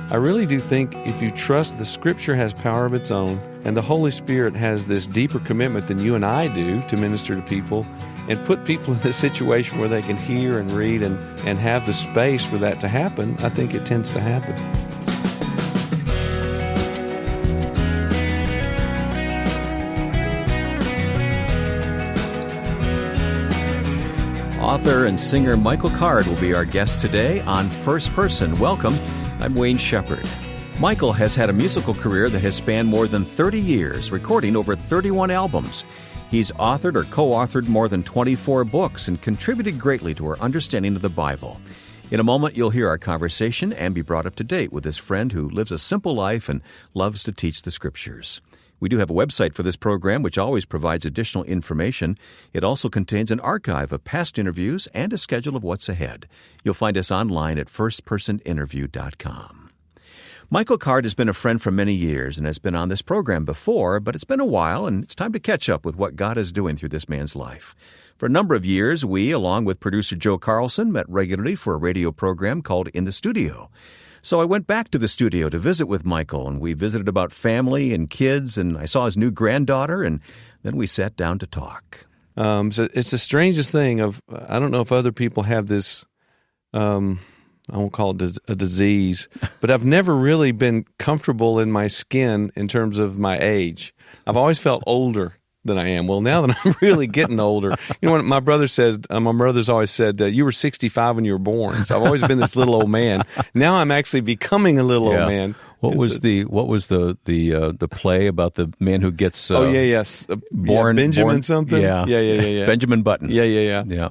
I really do think if you trust the Scripture has power of its own, and the Holy Spirit has this deeper commitment than you and I do to minister to people, and put people in this situation where they can hear and read and have the space for that to happen, I think it tends to happen. Author and singer Michael Card will be our guest today on First Person. Welcome. I'm Wayne Shepherd. Michael has had a musical career that has spanned more than 30 years, recording over 31 albums. He's authored or co-authored more than 24 books and contributed greatly to our understanding of the Bible. In a moment, you'll hear our conversation and be brought up to date with this friend who lives a simple life and loves to teach the Scriptures. We do have a website for this program, which always provides additional information. It also contains an archive of past interviews and a schedule of what's ahead. You'll find us online at firstpersoninterview.com. Michael Card has been a friend for many years and has been on this program before, but it's been a while, and it's time to catch up with what God is doing through this man's life. For a number of years, we, along with producer Joe Carlson, met regularly for a radio program called In the Studio. So I went back to the studio to visit with Michael, and we visited about family and kids, and I saw his new granddaughter, and then we sat down to talk. So it's the strangest thing I don't know if other people have this, I won't call it a disease, but I've never really been comfortable in my skin in terms of my age. I've always felt older than I am. Well, now that I'm really getting older, you know what my brother said, my brother's always said, you were 65 when you were born. So I've always been this little old man. Now I'm actually becoming a little old man. What was the play about the man who gets born Benjamin something? Yeah. Benjamin Button. Yeah.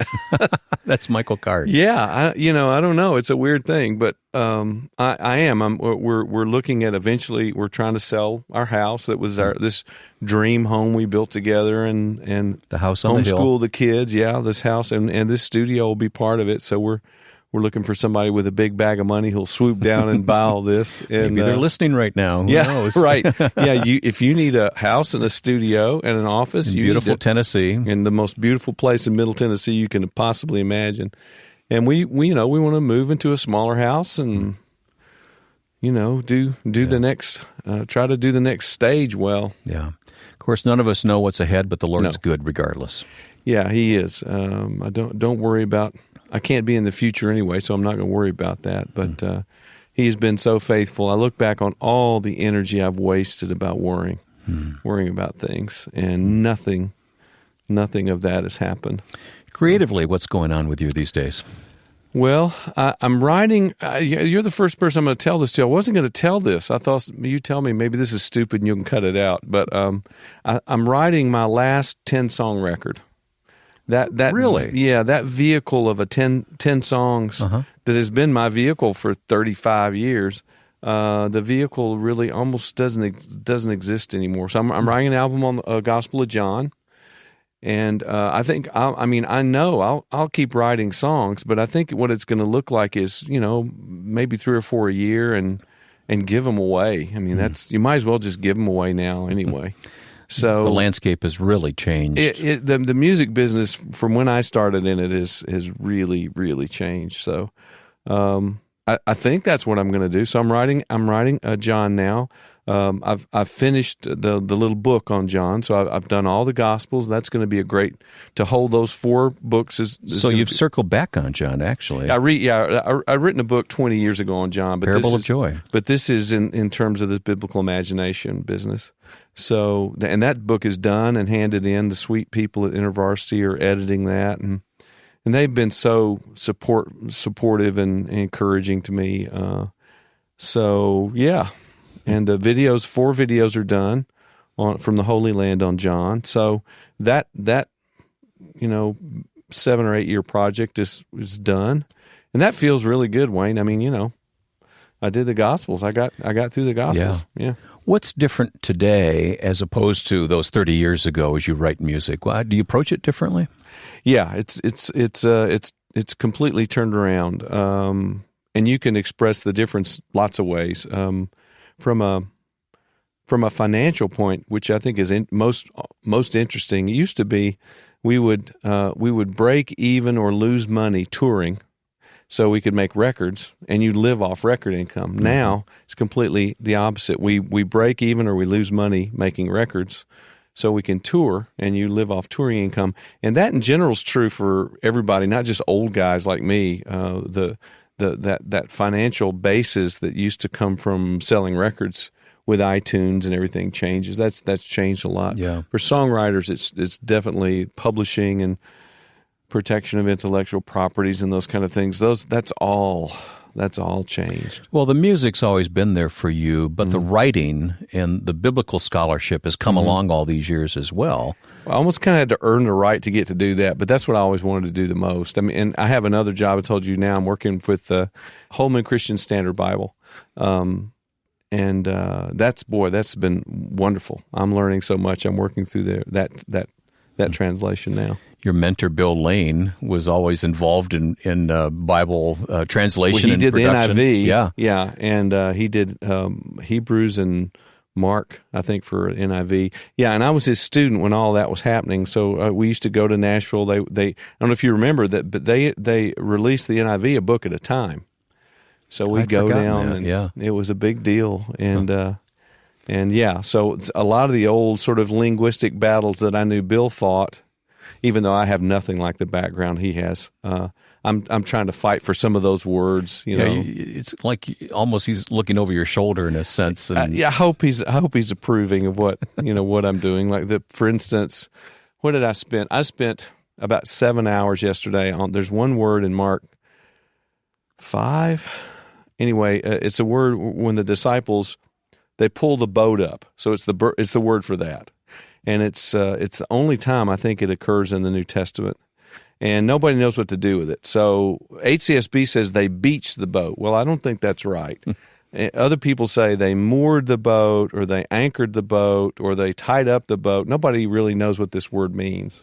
That's Michael Card. Yeah, I don't know. It's a weird thing, but I am. We're looking at eventually. We're trying to sell our house. That was this dream home we built together, and the house on the hill. Homeschool the kids. Yeah, this house and this studio will be part of it. So we're looking for somebody with a big bag of money who'll swoop down and buy all this. And, maybe they're listening right now. Who knows? Right. Yeah, if you need a house and a studio and an office, in beautiful Tennessee, in the most beautiful place in Middle Tennessee you can possibly imagine, and we want to move into a smaller house and do the next try to do the next stage well. Yeah. Of course, none of us know what's ahead, but the Lord's good regardless. Yeah, He is. I don't worry about. I can't be in the future anyway, so I'm not going to worry about that. But He's been so faithful. I look back on all the energy I've wasted about worrying about things, and nothing of that has happened. Creatively, what's going on with you these days? Well, I'm writing. You're the first person I'm going to tell this to. I wasn't going to tell this. I thought you tell me maybe this is stupid and you can cut it out. But I'm writing my last 10-song record. That really? Yeah, that vehicle of a 10 songs that has been my vehicle for 35 years. The vehicle really almost doesn't exist anymore. So I'm writing an album on the Gospel of John, and I think I know I'll keep writing songs, but I think what it's going to look like is maybe 3 or 4 a year and give them away. I mean that's you might as well just give them away now anyway. So the landscape has really changed. The music business from when I started in it has really, really changed. So I think that's what I'm going to do. So I'm writing John now. I've finished the little book on John. So I've done all the Gospels. That's going to be a great to hold those 4 books. So you've circled back on John, actually. I've written a book 20 years ago on John. But Parable of Joy. But this is in terms of the biblical imagination business. So, and that book is done and handed in. The sweet people at InterVarsity are editing that, and they've been so supportive and encouraging to me. So, yeah. And the 4 videos are done from the Holy Land on John. So that 7 or 8 year project is done, and that feels really good, Wayne. I mean, I did the Gospels. I got through the Gospels. Yeah. What's different today as opposed to those 30 years ago as you write music? Do you approach it differently? Yeah, it's completely turned around, and you can express the difference lots of ways. From a financial point, which I think is most interesting, it used to be we would break even or lose money touring. so we could make records, and you live off record income. Mm-hmm. Now it's completely the opposite. We break even or we lose money making records, so we can tour, and you live off touring income. And that in general is true for everybody, not just old guys like me. That financial basis that used to come from selling records with iTunes and everything changes. That's changed a lot. Yeah. For songwriters, it's definitely publishing and protection of intellectual properties and those kind of things. That's all changed. Well, the music's always been there for you, but the writing and the biblical scholarship has come along all these years as well. I almost kind of had to earn the right to get to do that, but that's what I always wanted to do the most. I mean, and I have another job. I told you now I'm working with the Holman Christian Standard Bible. And that's been wonderful. I'm learning so much. I'm working through that translation now. Your mentor, Bill Lane, was always involved in Bible translation and production. He did the NIV. Yeah. And he did Hebrews and Mark, I think, for NIV. Yeah, and I was his student when all that was happening. So we used to go to Nashville. They I don't know if you remember that, but they released the NIV a book at a time. So we'd go down, and it was a big deal. And so it's a lot of the old sort of linguistic battles that I knew Bill fought, even though I have nothing like the background he has. I'm trying to fight for some of those words. You know, it's like almost he's looking over your shoulder in a sense. And I hope he's approving of what what I'm doing. Like for instance, what did I spend? I spent about 7 hours yesterday on. There's one word in Mark 5. Anyway, it's a word when the disciples they pull the boat up. So it's the word for that, and it's the only time I think it occurs in the New Testament, and nobody knows what to do with it. So HCSB says they beached the boat. Well, I don't think that's right. Other people say they moored the boat, or they anchored the boat, or they tied up the boat. Nobody really knows what this word means.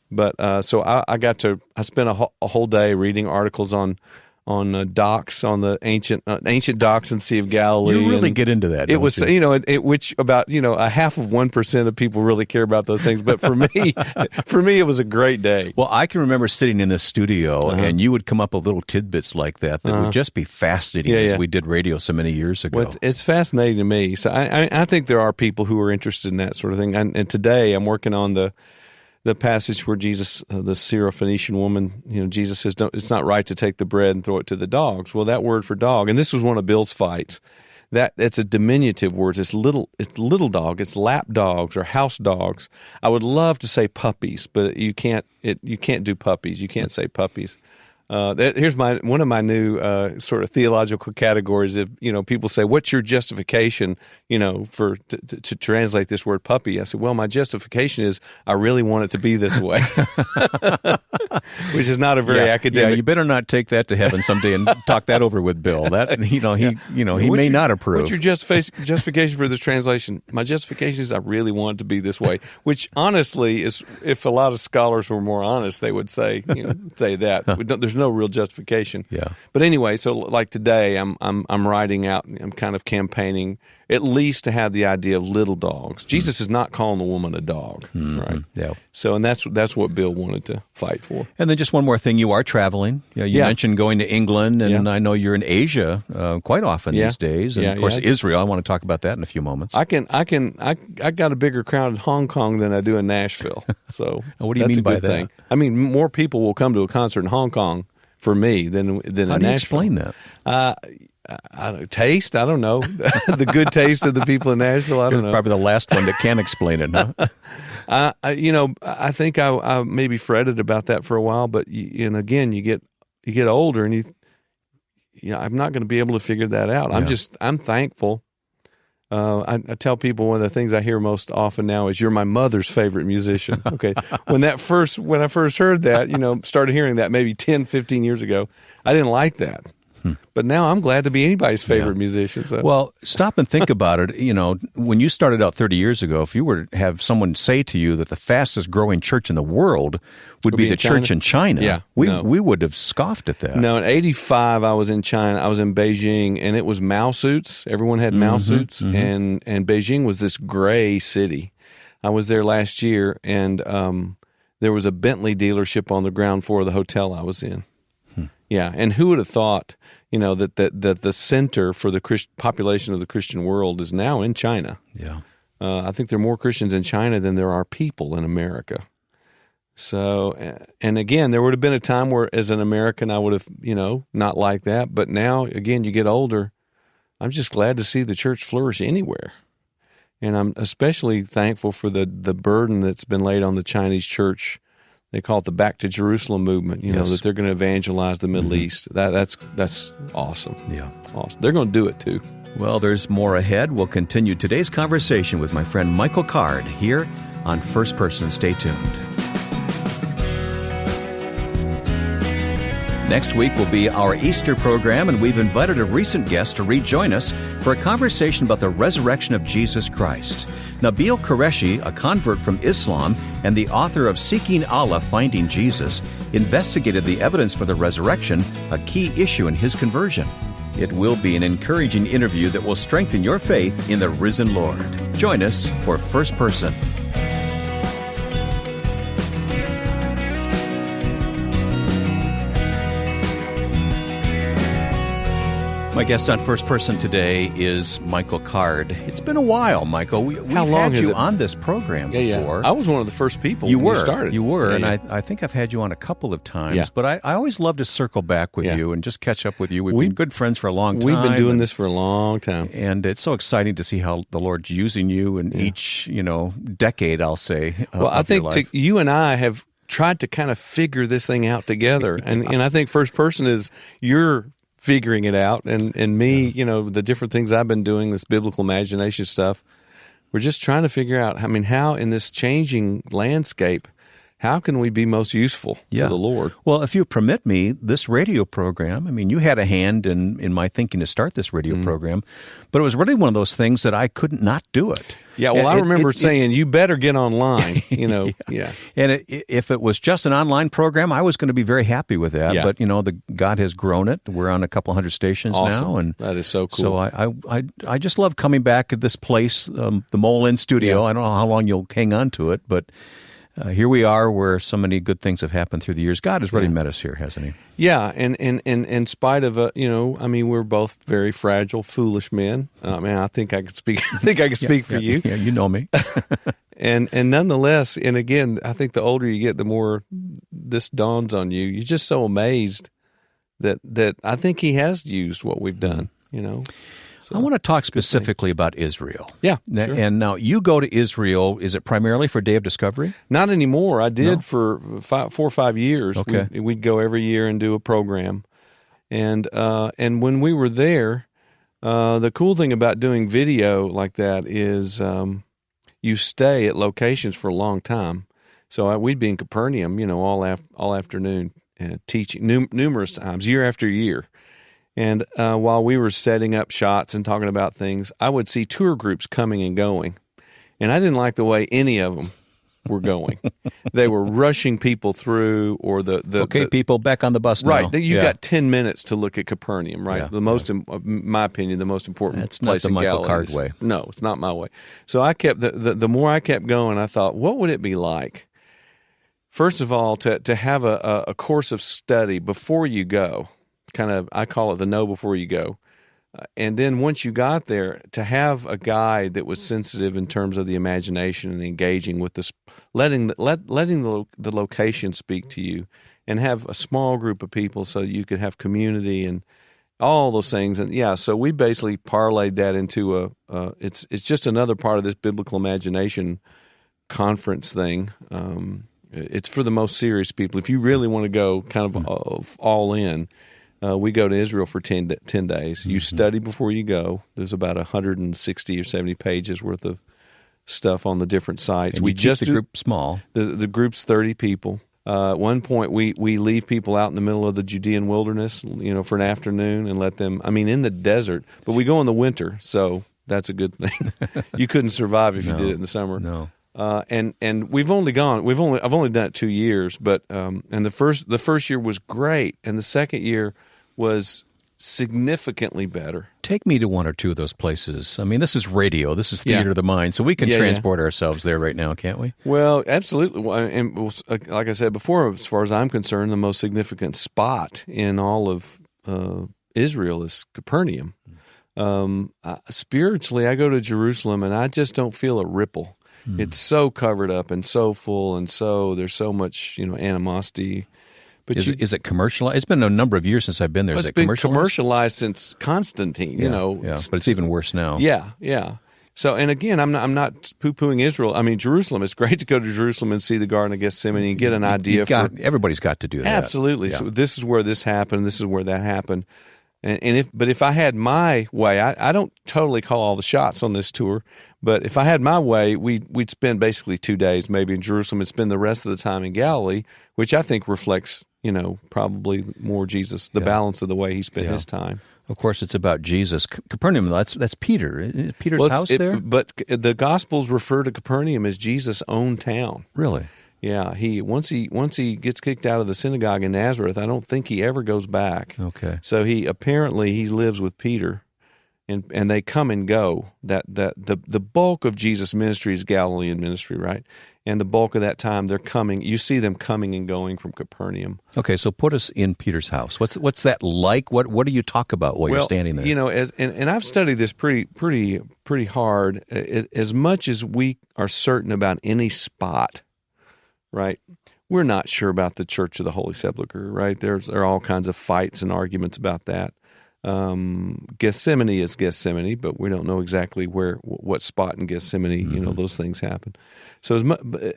But so I spent a whole day reading articles on docks, on the ancient docks in the Sea of Galilee. You really get into that. It was, which about 0.5% of people really care about those things. But for me, it was a great day. Well, I can remember sitting in this studio, and you would come up with little tidbits like that would just be fascinating as we did radio so many years ago. Well, it's fascinating to me. So I think there are people who are interested in that sort of thing. And today I'm working on the passage where Jesus, the Syrophoenician woman, Jesus says, it's not right to take the bread and throw it to the dogs. Well, that word for dog, and this was one of Bill's fights, it's a diminutive word. It's little dog. It's lap dogs or house dogs. I would love to say puppies, but you can't do puppies. You can't say puppies. Here's one of my new sort of theological categories. If people say, "What's your justification?" For to translate this word puppy, I said, "Well, my justification is I really want it to be this way," which is not a very academic. Yeah, you better not take that to heaven someday and talk that over with Bill. That he may not approve. What's your justification for this translation? My justification is I really want it to be this way. Which honestly is, if a lot of scholars were more honest, they would say that. There's no real justification. Yeah. But anyway, so like today, I'm writing out. I'm kind of campaigning at least to have the idea of little dogs. Jesus is not calling the woman a dog, right? Yeah. So, and that's what Bill wanted to fight for. And then just one more thing: you are traveling. You mentioned going to England, and I know you're in Asia quite often these days. And of course, Israel. I want to talk about that in a few moments. I got a bigger crowd in Hong Kong than I do in Nashville. So what do you mean by that? Thing. I mean, more people will come to a concert in Hong Kong for me than in Nashville. How do you explain that? Taste? I don't know. The good taste of the people in Nashville. I don't know. Probably the last one that can explain it. Huh? I think I maybe fretted about that for a while, but again, you get older, and I'm not going to be able to figure that out. Yeah. I'm thankful. I tell people one of the things I hear most often now is, "You're my mother's favorite musician." Okay. When I first heard that, started hearing that maybe 10, 15 years ago, I didn't like that. But now I'm glad to be anybody's favorite musician. So. Well, stop and think about it. When you started out 30 years ago, if you were to have someone say to you that the fastest growing church in the world would be the church in China, we would have scoffed at that. No, in 85, I was in China. I was in Beijing, and it was Mao suits. Everyone had Mao suits, and Beijing was this gray city. I was there last year, and there was a Bentley dealership on the ground floor of the hotel I was in. Yeah, and who would have thought, that the center for the population of the Christian world is now in China? Yeah. I think there are more Christians in China than there are people in America. So, and again, there would have been a time where, as an American, I would have, not liked that. But now, again, you get older, I'm just glad to see the church flourish anywhere. And I'm especially thankful for the burden that's been laid on the Chinese church. They call it the Back to Jerusalem movement, that they're going to evangelize the Middle East. That's awesome. Yeah. Awesome. They're going to do it too. Well, there's more ahead. We'll continue today's conversation with my friend Michael Card here on First Person. Stay tuned. Next week will be our Easter program, and we've invited a recent guest to rejoin us for a conversation about the resurrection of Jesus Christ. Nabil Qureshi, a convert from Islam and the author of Seeking Allah, Finding Jesus, investigated the evidence for the resurrection, a key issue in his conversion. It will be an encouraging interview that will strengthen your faith in the risen Lord. Join us for First Person. My guest on First Person today is Michael Card. It's been a while, Michael. We've had you on this program before. Yeah. I was one of the first people you when were. you started. You were, yeah, and yeah. I think I've had you on a couple of times. Yeah. But I always love to circle back with you and just catch up with you. We've been good friends for a long time. We've been doing this for a long time. And it's so exciting to see how the Lord's using you in each, decade, I'll say. Well, I think you and I have tried to kind of figure this thing out together. And I think First Person is your figuring it out, and me, the different things I've been doing, this biblical imagination stuff, we're just trying to figure out, how in this changing landscape, how can we be most useful to the Lord? Well, if you permit me, this radio program, you had a hand in my thinking to start this radio program, but it was really one of those things that I couldn't not do it. Yeah, well, I remember saying, you better get online, yeah. And if it was just an online program, I was going to be very happy with that. Yeah. But, God has grown it. We're on a couple hundred stations now. And that is so cool. So I just love coming back at this place, the Mole Inn studio. Yeah. I don't know how long you'll hang on to it, but here we are where so many good things have happened through the years. God has really met us here, hasn't he? Yeah, and in spite of we're both very fragile, foolish men. I think I could speak. I think I could speak for you. Yeah, you know me. and nonetheless, and again, I think the older you get, the more this dawns on you. You're just so amazed that I think He has used what we've done. So, I want to talk specifically about Israel. Yeah, sure. And now you go to Israel. Is it primarily for Day of Discovery? Not anymore. I did for 4 or 5 years. Okay. We'd go every year and do a program. And when we were there, the cool thing about doing video like that is you stay at locations for a long time. So we'd be in Capernaum, all afternoon, teaching numerous times, year after year. And while we were setting up shots and talking about things, I would see tour groups coming and going. And I didn't like the way any of them were going. They were rushing people through, or people, back on the bus now. Right. You got 10 minutes to look at Capernaum, right? Yeah, in my opinion, the most important place in Galilee. That's not the Michael Card way. No, it's not my way. So I kept, the more I kept going, I thought, what would it be like? First of all, to have a course of study before you go. Kind of, I call it the know before you go. And then once you got there, to have a guide that was sensitive in terms of the imagination and engaging with this, letting the location speak to you, and have a small group of people so you could have community and all those things. And so we basically parlayed that into it's just another part of this biblical imagination conference thing. It's for the most serious people. If you really want to go kind of all in, we go to Israel for 10 days. You study before you go. There's about 160 or 70 pages worth of stuff on the different sites. And we just keep the group small. The group's 30 people. At one point, we leave people out in the middle of the Judean wilderness, for an afternoon, and let them. In the desert, but we go in the winter, so that's a good thing. You couldn't survive if you did it in the summer. No. And I've only done it 2 years, but and the first year was great, and the second year was significantly better. Take me to one or two of those places. I mean, this is radio. This is theater of the mind. So we can transport ourselves there right now, can't we? Well, absolutely. And like I said before, as far as I'm concerned, the most significant spot in all of Israel is Capernaum. Spiritually, I go to Jerusalem and I just don't feel a ripple. It's so covered up and so full, and so there's so much animosity. But is it commercialized? It's been a number of years since I've been there. Is it commercialized since Constantine? But it's even worse now. Yeah. So, and again, I'm not poo-pooing Israel. I mean, Jerusalem. It's great to go to Jerusalem and see the Garden of Gethsemane and get an idea. Everybody's got to do that. Absolutely. Yeah. So this is where this happened. This is where that happened. And if I had my way, I don't totally call all the shots on this tour, but if I had my way, we'd spend basically 2 days maybe in Jerusalem and spend the rest of the time in Galilee, which I think reflects, probably more Jesus, the balance of the way he spent his time. Of course, it's about Jesus. Capernaum, that's Peter. Is Peter's house there? But the Gospels refer to Capernaum as Jesus' own town. Really? Yeah, once he gets kicked out of the synagogue in Nazareth, I don't think he ever goes back. Okay. So he lives with Peter, and they come and go. The bulk of Jesus' ministry is Galilean ministry, right? And the bulk of that time they're coming. You see them coming and going from Capernaum. Okay, so put us in Peter's house. What's that like? What do you talk about while you're standing there? And I've studied this pretty hard. As much as we are certain about any spot. Right, we're not sure about the Church of the Holy Sepulchre. Right, there are all kinds of fights and arguments about that. Gethsemane is Gethsemane, but we don't know exactly what spot in Gethsemane. Those things happen. So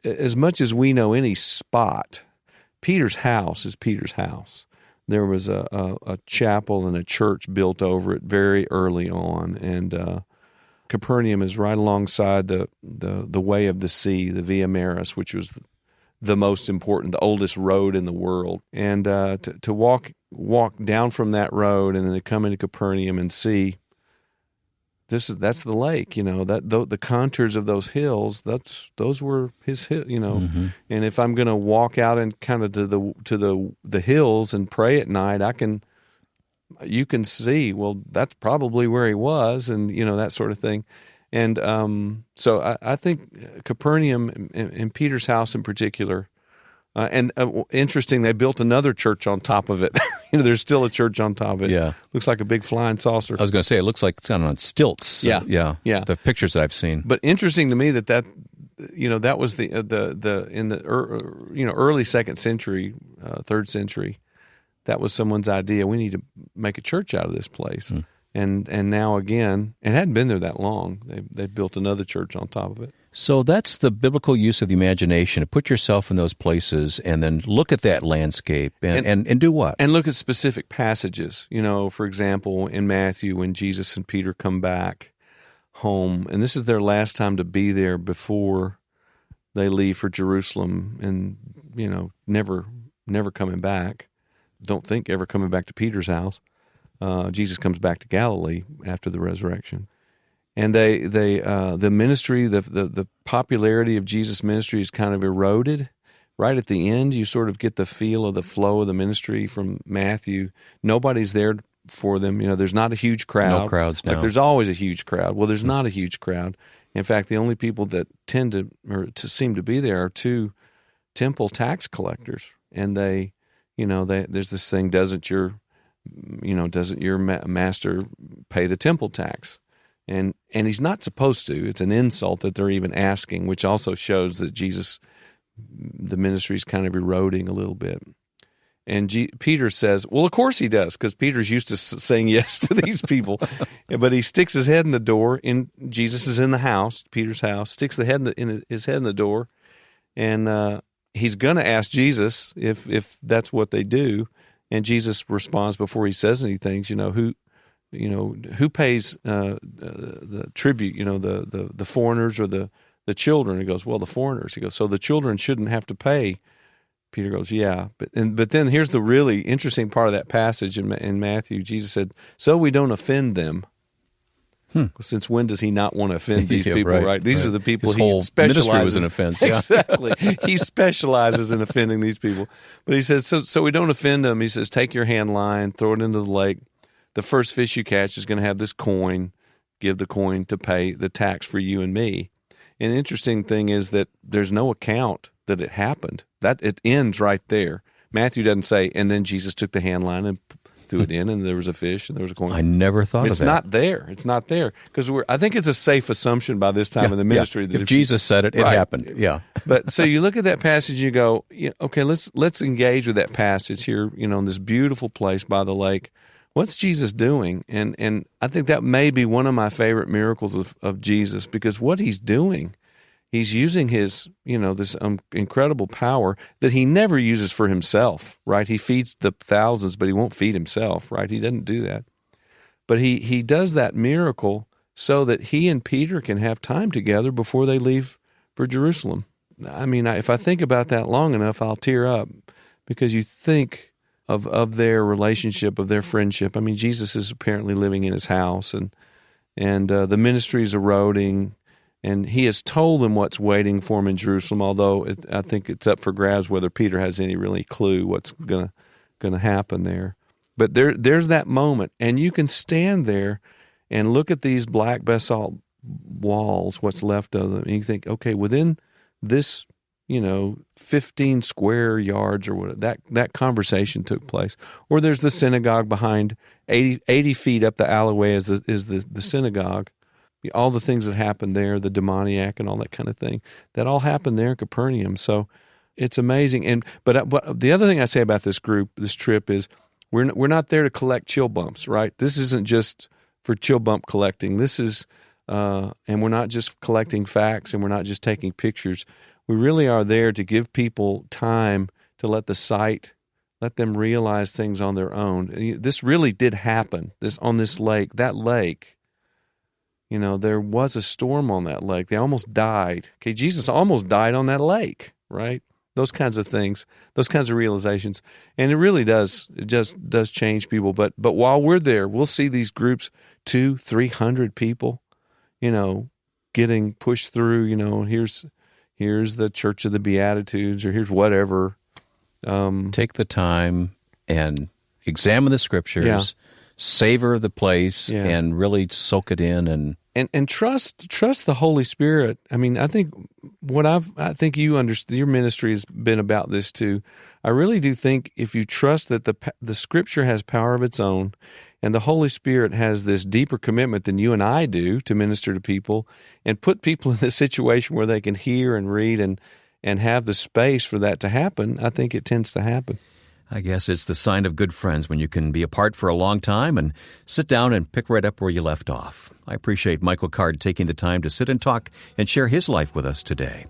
as much as we know any spot, Peter's house is Peter's house. There was a chapel and a church built over it very early on, and Capernaum is right alongside the way of the sea, the Via Maris, which was the most important, the oldest road in the world. And to walk down from that road and then to come into Capernaum and see that's the lake, the contours of those hills, those were his hill, And if I'm going to walk out and kind of to the hills and pray at night, you can see, well, that's probably where he was, and that sort of thing. And so I think Capernaum and Peter's house in particular, and interesting, they built another church on top of it. There's still a church on top of it. Yeah. Looks like a big flying saucer. I was going to say, it looks like it's on stilts. Yeah. The pictures that I've seen. But interesting to me that was the in the early 2nd century, 3rd century, that was someone's idea. We need to make a church out of this place. And now again, it hadn't been there that long. They built another church on top of it. So that's the biblical use of the imagination, to put yourself in those places and then look at that landscape and do what? And look at specific passages. For example, in Matthew, when Jesus and Peter come back home, and this is their last time to be there before they leave for Jerusalem, and never coming back. Don't think ever coming back to Peter's house. Jesus comes back to Galilee after the resurrection, and the ministry, the popularity of Jesus' ministry is kind of eroded. Right at the end, you sort of get the feel of the flow of the ministry from Matthew. Nobody's there for them. There's not a huge crowd. No crowds now. Like there's always a huge crowd. Well, there's not a huge crowd. In fact, the only people that tend to seem to be there are 2 temple tax collectors, and there's this thing: doesn't your master pay the temple tax? And he's not supposed to. It's an insult that they're even asking, which also shows that the ministry is kind of eroding a little bit. And Peter says, well, of course he does, because Peter's used to saying yes to these people. But he sticks his head in the door. Jesus is in the house, Peter's house, sticks his head in the door, and he's going to ask Jesus if that's what they do. And Jesus responds before he says anything, who pays the tribute, the foreigners or the children? He goes, well, the foreigners. He goes, so the children shouldn't have to pay. Peter goes, yeah. But then here's the really interesting part of that passage in Matthew. Jesus said, so we don't offend them. Since when does he not want to offend these people, right? These are the people he specializes. Ministry was an offense. Yeah. Exactly. He specializes in offending these people. But he says, so we don't offend them. He says, take your hand line, throw it into the lake. the first fish you catch is going to have this coin, give the coin to pay the tax for you and me. And the interesting thing is that there's no account that it happened. That it ends right there. Matthew doesn't say, and then Jesus took the hand line and threw it in, and there was a fish, and there was a coin. I never thought of that. It's not there. It's not there. Because I think it's a safe assumption by this time in the ministry. That if Jesus said it, it happened. Yeah. But so you look at that passage and you go, okay, let's engage with that passage here, in this beautiful place by the lake. What's Jesus doing? And I think that may be one of my favorite miracles of Jesus, because what he's doing, he's using his, this incredible power that he never uses for himself, right? He feeds the thousands, but he won't feed himself, right? He doesn't do that. But he does that miracle so that he and Peter can have time together before they leave for Jerusalem. I mean, if I think about that long enough, I'll tear up, because you think of their relationship, of their friendship. I mean, Jesus is apparently living in his house, and the ministry is eroding. And he has told them what's waiting for him in Jerusalem, although I think it's up for grabs whether Peter has any really clue what's going to happen there. But there's that moment, and you can stand there and look at these black basalt walls, what's left of them, and you think, okay, within this, 15 square yards or whatever, that conversation took place. Or there's the synagogue behind, 80 feet up the alleyway is the synagogue. All the things that happened there, the demoniac and all that kind of thing, that all happened there in Capernaum. So it's amazing. But the other thing I say about this trip is we're not there to collect chill bumps, right? This isn't just for chill bump collecting. This is, and we're not just collecting facts, and we're not just taking pictures. We really are there to give people time to let them realize things on their own. This really did happen. On this lake, that lake. There was a storm on that lake. They almost died. Okay, Jesus almost died on that lake, right? Those kinds of things, those kinds of realizations. And it really does, it just does change people. But while we're there, we'll see these groups, 200-300 people, getting pushed through, here's the Church of the Beatitudes, or here's whatever. Take the time and examine the Scriptures, savor the place, and really soak it in, and trust the Holy Spirit. I mean, I think you understand. Your ministry has been about this too. I really do think if you trust that the Scripture has power of its own, and the Holy Spirit has this deeper commitment than you and I do to minister to people and put people in this situation where they can hear and read and have the space for that to happen, I think it tends to happen. I guess it's the sign of good friends when you can be apart for a long time and sit down and pick right up where you left off. I appreciate Michael Card taking the time to sit and talk and share his life with us today.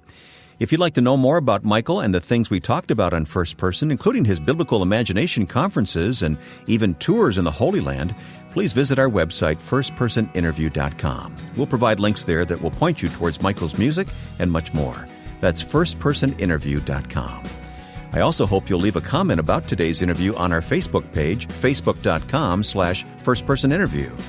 If you'd like to know more about Michael and the things we talked about on First Person, including his Biblical Imagination conferences and even tours in the Holy Land, please visit our website, firstpersoninterview.com. We'll provide links there that will point you towards Michael's music and much more. That's firstpersoninterview.com. I also hope you'll leave a comment about today's interview on our Facebook page, facebook.com/firstpersoninterview.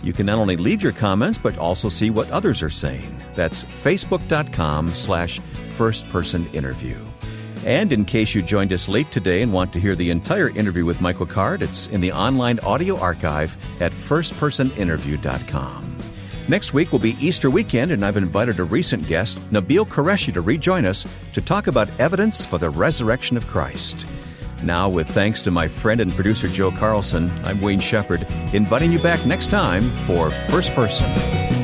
You can not only leave your comments, but also see what others are saying. That's facebook.com/firstpersoninterview. And in case you joined us late today and want to hear the entire interview with Michael Card, it's in the online audio archive at firstpersoninterview.com. Next week will be Easter weekend, and I've invited a recent guest, Nabil Qureshi, to rejoin us to talk about evidence for the resurrection of Christ. Now, with thanks to my friend and producer Joe Carlson, I'm Wayne Shepherd, inviting you back next time for First Person.